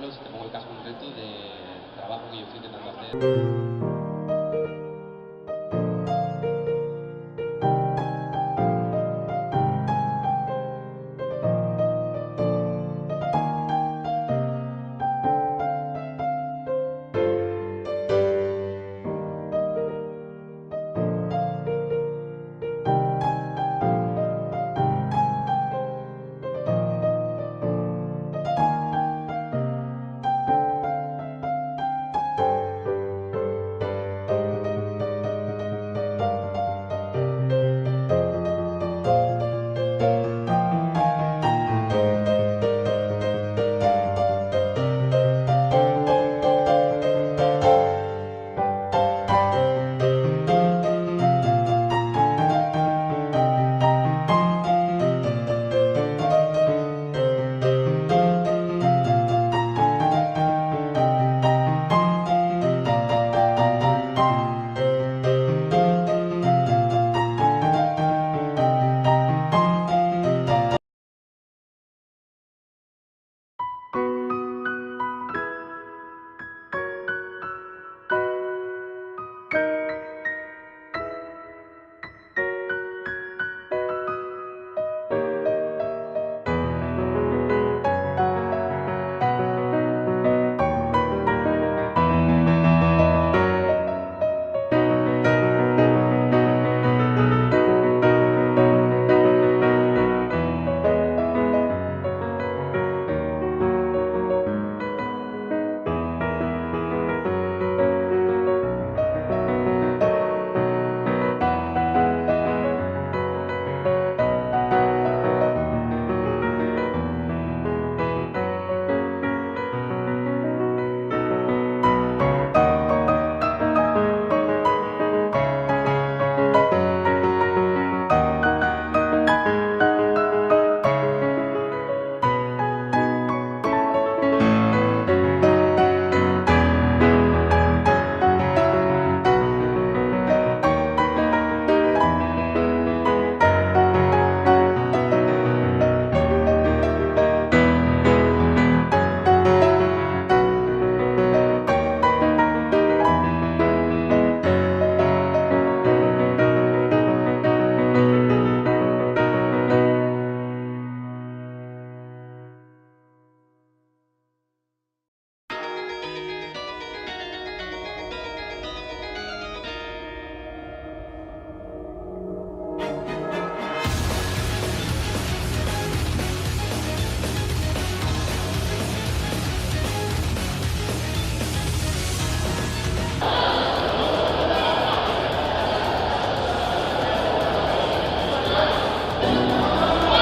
ejemplo, si te pongo el caso concreto del trabajo que yo estoy intentando hacer.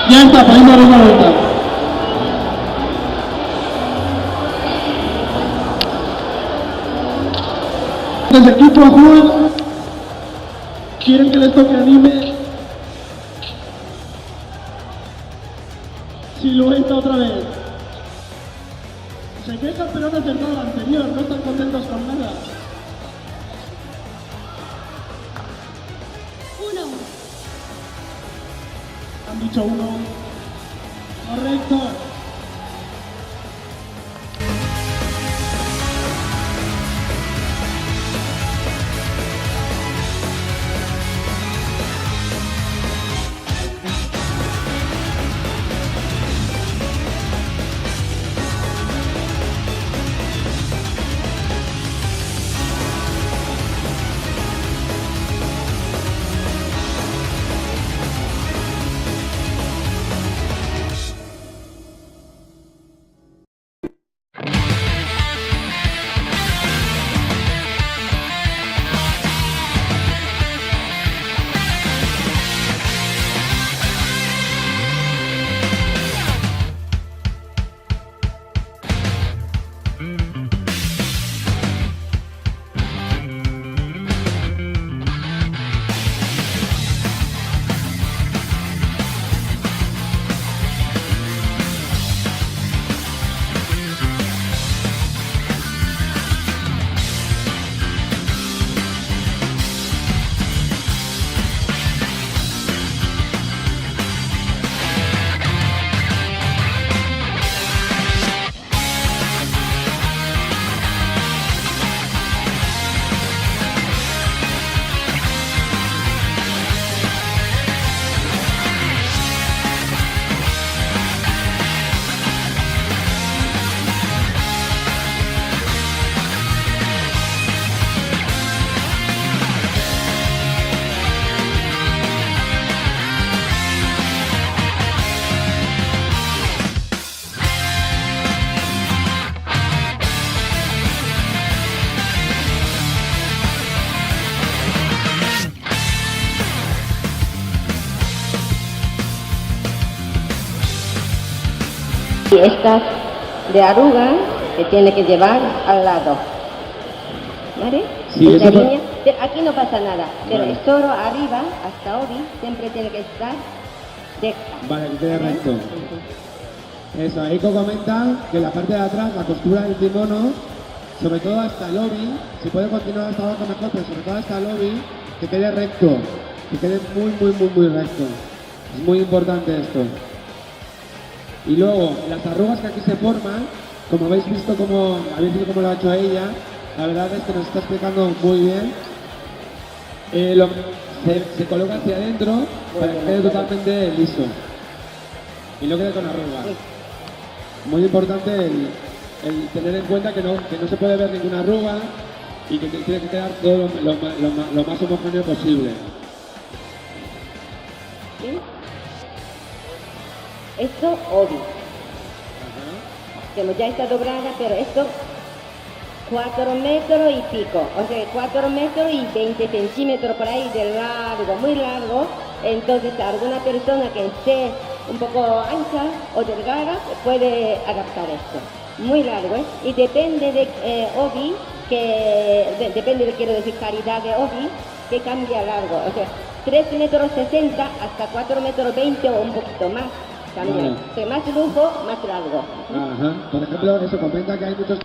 Ya está, podemos dar una vuelta. Desde equipo azul, quieren que les toque anime. Silueta otra vez. Se quejan pero han acertado la anterior, no están contentos con nada. Han dicho uno. Correcto. Y estas de arruga se tiene que llevar al lado. ¿Vale? Sí, Esta eso línea, pero aquí no pasa nada, pero Vale. el toro arriba, hasta obi, siempre tiene que estar recta. Vale, que quede ¿Vale? recto. Ujú. Eso, Eiko comenta que la parte de atrás, la costura del kimono, sobre todo hasta el obi, si puede continuar hasta abajo mejor, pero sobre todo hasta el obi, que quede recto, que quede muy recto. Es muy importante esto. Y luego, las arrugas que aquí se forman, como habéis visto cómo lo ha hecho ella, la verdad es que nos está explicando muy bien. Se coloca hacia adentro para que quede totalmente liso y no quede con arrugas. Muy importante el tener en cuenta que no se puede ver ninguna arruga y que tiene que quedar todo lo más homogéneo posible. ¿Sí? Esto obi. Como ya está doblada, pero esto 4 metros y pico, o sea, 4 metros y 20 centímetros por ahí de largo, muy largo. Entonces alguna persona que esté un poco ancha o delgada puede adaptar esto. Muy largo, ¿eh? Y depende de obi, depende de, quiero decir, calidad de obi, que cambia largo. O sea, 3 metros 60 hasta 4 metros 20 o un poquito más. También. Vale. O sea, más lujo, más largo. Ajá. Por ejemplo, eso comenta que hay muchos